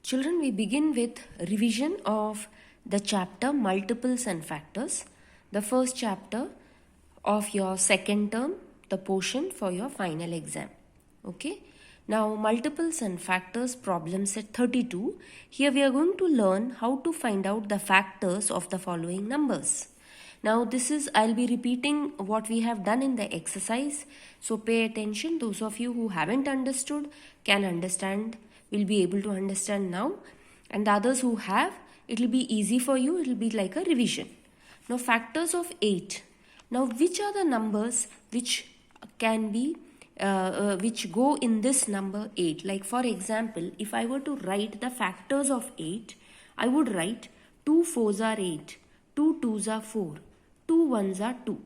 Children, we begin with revision of the chapter Multiples and Factors, the first chapter of your second term, the portion for your final exam. Okay. Now, multiples and factors problem set 32. Here we are going to learn how to find out the factors of the following numbers. Now, I'll be repeating what we have done in the exercise. So, pay attention. Those of you who haven't understood can understand, will be able to understand now. And the others who have, it will be easy for you. It will be like a revision. Now, factors of 8. Now, which are the numbers which can be which go in this number 8? Like for example, if I were to write the factors of 8, I would write 2 4s are 8, 2 2s are 4, 2 1s are 2.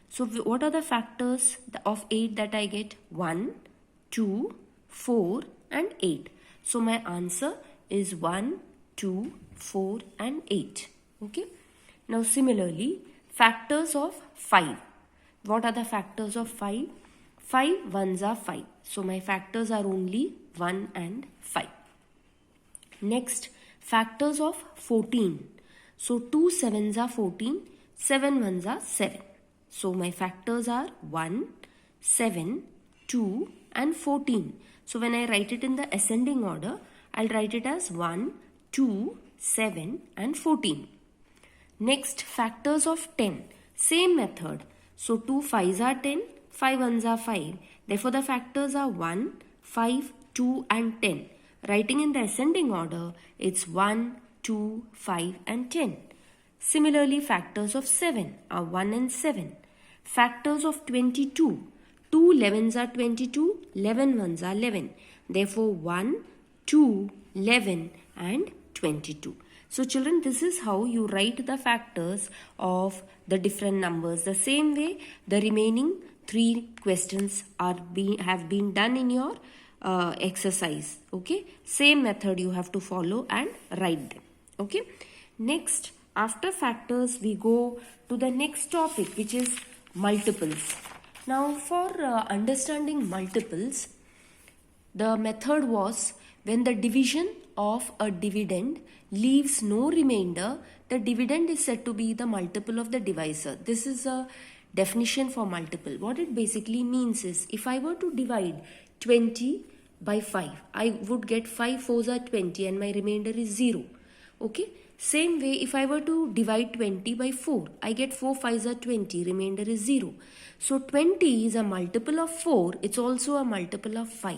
So what are the factors of 8 that I get? 1, 2, 4 and 8. So my answer is 1, 2, 4 and 8. Okay. Now similarly, factors of 5. What are the factors of 5? 5 1s are 5. So my factors are only 1 and 5. Next, factors of 14. So 2 7s are 14, 7 1s are 7. So my factors are 1, 7, 2 and 14. So when I write it in the ascending order, I'll write it as 1, 2, 7 and 14. Next, factors of 10. Same method. So 2 5s are 10. 5 1s are 5. Therefore, the factors are 1, 5, 2 and 10. Writing in the ascending order, it's 1, 2, 5 and 10. Similarly, factors of 7 are 1 and 7. Factors of 22. 2 11s are 22, 11 1s are 11. Therefore, 1, 2, 11 and 22. So children, this is how you write the factors of the different numbers. The same way, the remaining 3 questions have been done in your exercise. Okay, same method you have to follow and write them. Okay, next, after factors we go to the next topic, which is multiples. Now for understanding multiples, the method was when the division of a dividend leaves no remainder, the dividend is said to be the multiple of the divisor. This is a definition for multiple. What it basically means is, if I were to divide 20 by 5, I would get 5 4s are 20 and my remainder is 0. Okay. Same way, if I were to divide 20 by 4, I get 4 5s are 20, remainder is 0. So 20 is a multiple of 4, it's also a multiple of 5.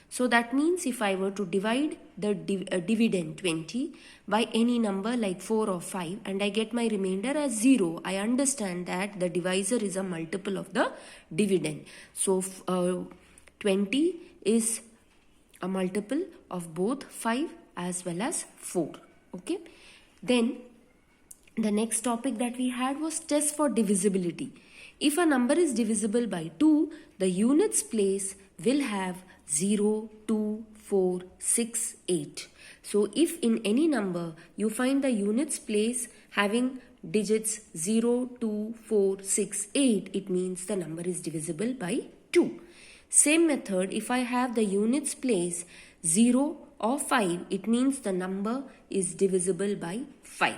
So that means if I were to divide the dividend 20 by any number like 4 or 5 and I get my remainder as 0, I understand that the divisor is a multiple of the dividend. So 20 is a multiple of both 5 as well as 4. Okay. Then the next topic that we had was test for divisibility. If a number is divisible by 2, the units place will have 0, 2, 4, 6, 8. So if in any number you find the units place having digits 0, 2, 4, 6, 8, it means the number is divisible by 2. Same method, if I have the units place 0 or 5, it means the number is divisible by 5.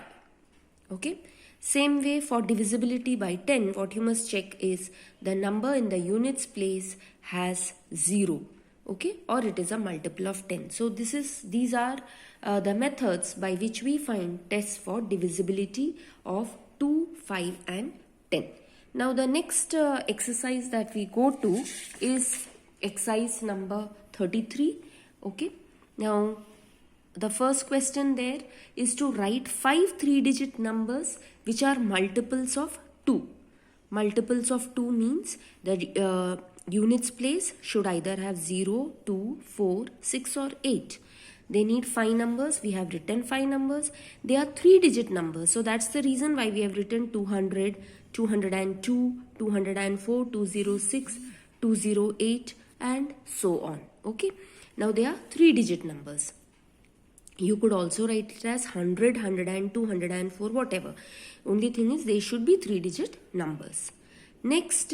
Okay. Same way for divisibility by 10, what you must check is the number in the units place has 0. Okay, or it is a multiple of 10. So these are the methods by which we find tests for divisibility of 2, 5 and 10. Now the next exercise that we go to is exercise number 33. Okay, now the first question there is to write 5 3-digit numbers which are multiples of 2. Multiples of 2 means the units place should either have 0, 2, 4, 6 or 8. They need 5 numbers. We have written 5 numbers. They are 3-digit numbers. So that's the reason why we have written 200, 202, 204, 206, 208 and so on. Okay. Now they are 3-digit numbers. You could also write it as 100, 102, 104, whatever. Only thing is they should be 3-digit numbers. Next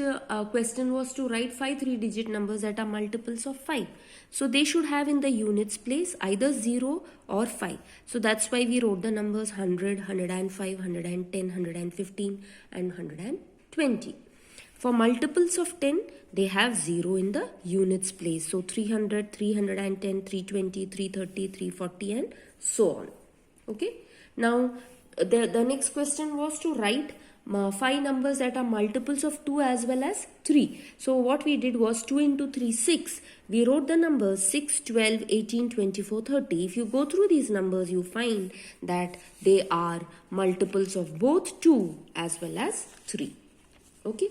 question was to write 5 3-digit numbers that are multiples of 5. So they should have in the units place either 0 or 5. So that's why we wrote the numbers 100, 105, 110, 115 and 120. For multiples of 10, they have 0 in the units place. So 300, 310, 320, 330, 340 and so on. Okay. Now the next question was to write 5 numbers that are multiples of 2 as well as 3. So what we did was 2 into 3, 6. We wrote the numbers 6, 12, 18, 24, 30. If you go through these numbers, you find that they are multiples of both 2 as well as 3. Okay.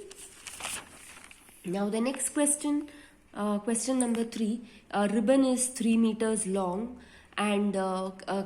Now the next question, question number 3. A ribbon is 3 meters long and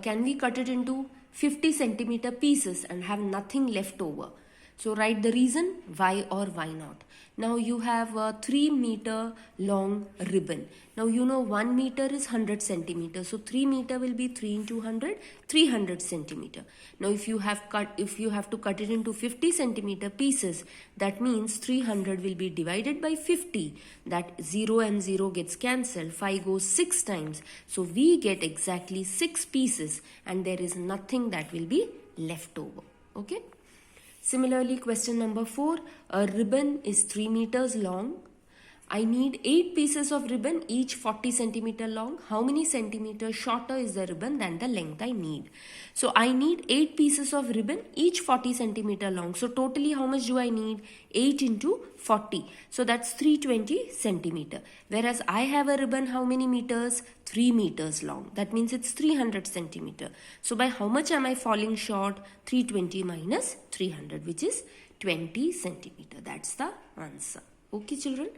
can we cut it into 50 centimeter pieces and have nothing left over? So write the reason, why or why not. Now you have a 3 meter long ribbon. Now you know 1 meter is 100 centimeters. So 3 meter will be 3 into 100, 300 centimeter. Now if you have to cut it into 50 centimeter pieces, that means 300 will be divided by 50. That 0 and 0 gets cancelled. 5 goes 6 times. So we get exactly 6 pieces and there is nothing that will be left over. Okay. Similarly, question number 4, a ribbon is 3 meters long. I need 8 pieces of ribbon, each 40 centimeter long. How many centimeters shorter is the ribbon than the length I need? So I need 8 pieces of ribbon, each 40 centimeter long. So totally how much do I need? 8 into 40. So that's 320 centimeter. Whereas I have a ribbon how many meters? 3 meters long. That means it's 300 centimeter. So by how much am I falling short? 320 minus 300, which is 20 centimeter. That's the answer. Okay, children.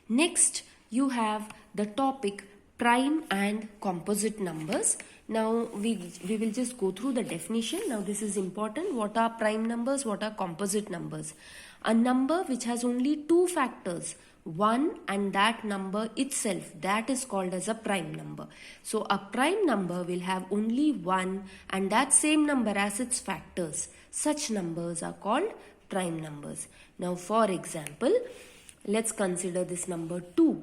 Next, you have the topic prime and composite numbers. Now, we will just go through the definition. Now, this is important. What are prime numbers? What are composite numbers? A number which has only 2 factors, 1 and that number itself, that is called as a prime number. So, a prime number will have only 1 and that same number as its factors. Such numbers are called prime numbers. Now, for example, let's consider this number 2.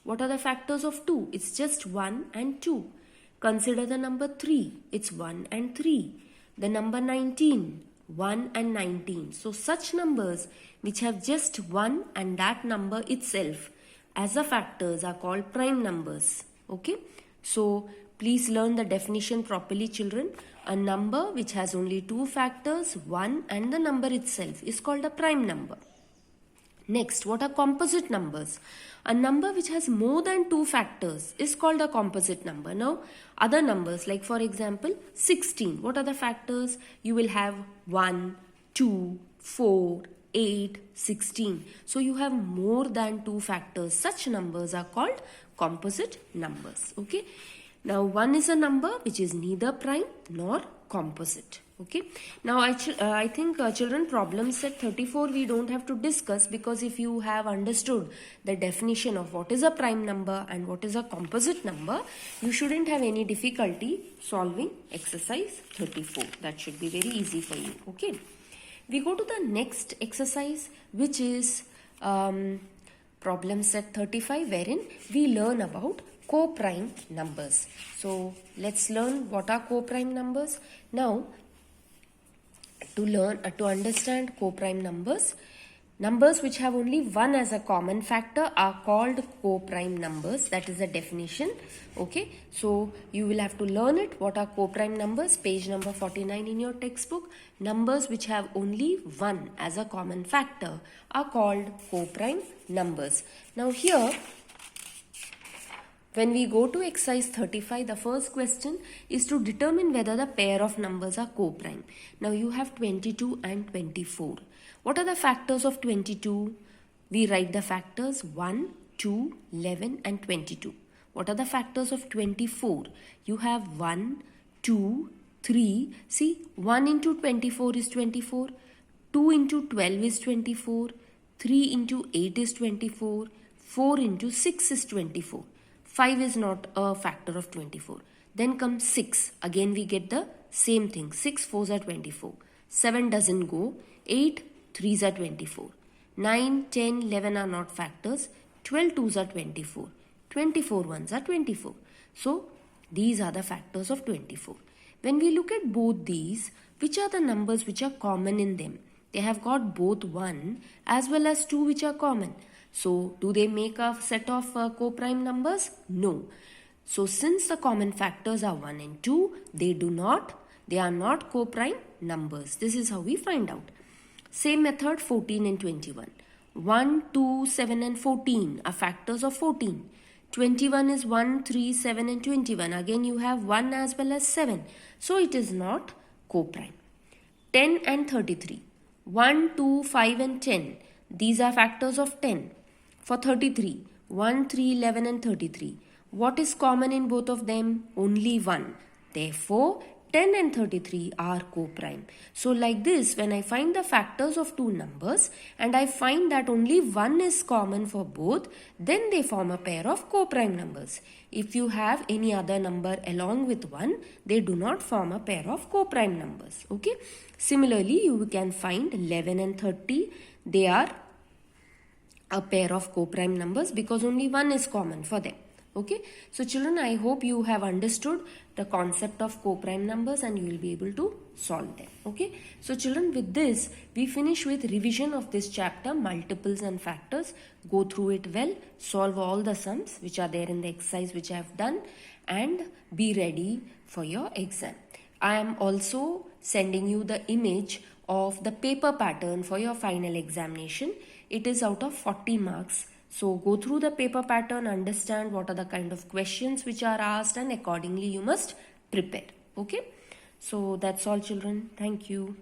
What are the factors of 2? It's just 1 and 2. Consider the number 3. It's 1 and 3. The number 19. 1 and 19. So such numbers which have just 1 and that number itself as the factors are called prime numbers. Okay. So please learn the definition properly, children. A number which has only 2 factors, 1 and the number itself is called a prime number. Next, what are composite numbers? A number which has more than 2 factors is called a composite number. Now, other numbers like for example 16. What are the factors? You will have 1, 2, 4, 8, 16. So you have more than 2 factors. Such numbers are called composite numbers. Okay. Now 1 is a number which is neither prime nor composite. Okay. Now I think children, problem set 34 we don't have to discuss, because if you have understood the definition of what is a prime number and what is a composite number, you shouldn't have any difficulty solving exercise 34. That should be very easy for you. Okay. We go to the next exercise, which is problem set 35, wherein we learn about co-prime numbers. So let's learn what are co-prime numbers. Now, to understand co-prime numbers, numbers which have only 1 as a common factor are called co-prime numbers. That is the definition. Okay, so you will have to learn it. What are co-prime numbers? Page number 49 in your textbook. Numbers which have only 1 as a common factor are called co-prime numbers. Now here, when we go to exercise 35, the first question is to determine whether the pair of numbers are co-prime. Now you have 22 and 24. What are the factors of 22? We write the factors 1, 2, 11 and 22. What are the factors of 24? You have 1, 2, 3. See, 1 into 24 is 24. 2 into 12 is 24. 3 into 8 is 24. 4 into 6 is 24. 5 is not a factor of 24. Then comes 6. Again we get the same thing. 6 4s are 24. 7 doesn't go. 8 3s are 24. 9, 10, 11 are not factors. 12 twos are 24. 24 ones are 24. So these are the factors of 24. When we look at both these, which are the numbers which are common in them? They have got both 1 as well as 2 which are common. So do they make a set of co-prime numbers? No. So since the common factors are 1 and 2, they are not co-prime numbers. This is how we find out. Same method, 14 and 21. 1, 2, 7 and 14 are factors of 14. 21 is 1, 3, 7 and 21. Again you have 1 as well as 7. So it is not co-prime. 10 and 33. 1, 2, 5 and 10. These are factors of 10. For 33, 1, 3, 11 and 33. What is common in both of them? Only 1. Therefore, 10 and 33 are co-prime. So like this, when I find the factors of two numbers and I find that only 1 is common for both, then they form a pair of co-prime numbers. If you have any other number along with 1, they do not form a pair of co-prime numbers. Okay. Similarly, you can find 11 and 30. They are a pair of co-prime numbers because only 1 is common for them. Okay, so children, I hope you have understood the concept of co-prime numbers and you will be able to solve them. Okay, so children, with this we finish with revision of this chapter, multiples and factors. Go through it well, solve all the sums which are there in the exercise which I have done, and be ready for your exam. I am also sending you the image of the paper pattern for your final examination. It is out of 40 marks. So go through the paper pattern, understand what are the kind of questions which are asked, and accordingly you must prepare. Okay. So that's all children. Thank you.